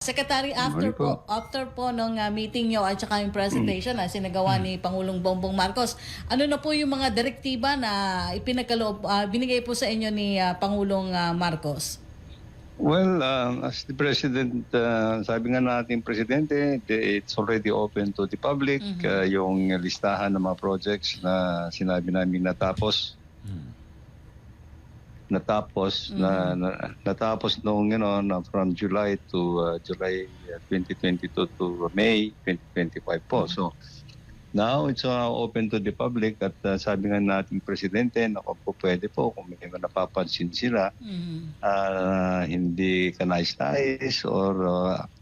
Secretary, Morning po. after po nung meeting nyo at saka yung presentation na sinagawa ni Pangulong Bongbong Marcos, ano na po yung mga direktiba na ipinagkaloob, binigay po sa inyo ni Pangulong Marcos? Well, as the President, sabi nga natin Presidente, it's already open to the public, yung listahan ng mga projects na sinabi namin natapos. Natapos nung from July to July 2022 to May 2025 po. So now it's open to the public at sabi nga nating Presidente na kung po pwede po kung may napapansin sila hindi kanais-nais or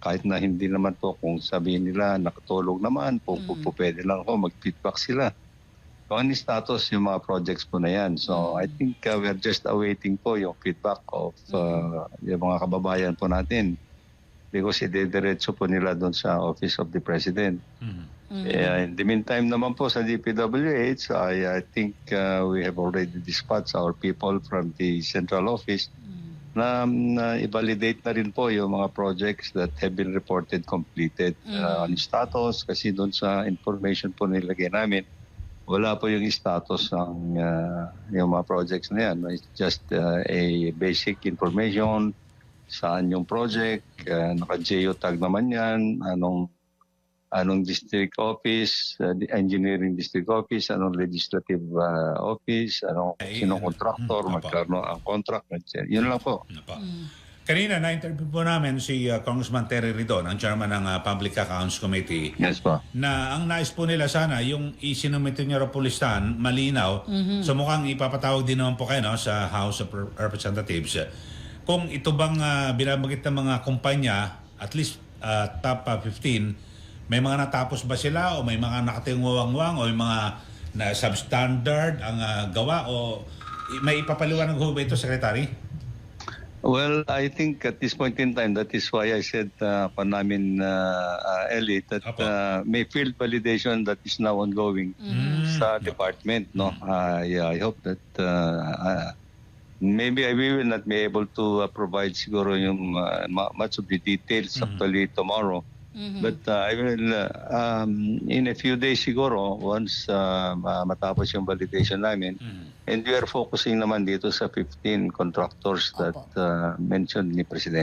kahit na hindi naman po kung sabihin nila nakatulog naman po pwede lang po mag-feedback sila. Kung ano status yung mga projects po na yan. So I think we're just awaiting po yung feedback of yung mga kababayan po natin because idediretso po nila doon sa Office of the President. In the meantime naman po sa DPWH, I think we have already dispatched our people from the central office na i-validate na rin po yung mga projects that have been reported completed on status kasi doon sa information po nilagay namin wala po yung status ng yung mga projects na yan. It's just a basic information, saan yung project, naka-geotag naman yan, anong district office, the engineering district office, anong legislative office, sinong contractor, magkano ang contract, yun lang po. Kanina, na-interview po namin si Congressman Terry Ridon, ang chairman ng Public Accounts Committee. Yes po. Na ang nais po nila sana, yung isinumite niyo po listahan, malinaw. So mukhang ipapatawag din naman po kayo sa House of Representatives. Kung ito bang binabanggit ng mga kumpanya, at least top 15, may mga natapos ba sila o may mga nakatingwang-wang o may mga na substandard ang gawa o may ipapaliwanag ho ba ito, Secretary? Well, I think at this point in time, that is why I said pa namin, Ellie, that may field validation that is now ongoing sa department. No, I hope that maybe we will not be able to provide siguro yung much of the details actually tomorrow. But I will in a few days siguro once matapos yung validation namin. And we are focusing naman dito sa 15 contractors that mentioned ni President.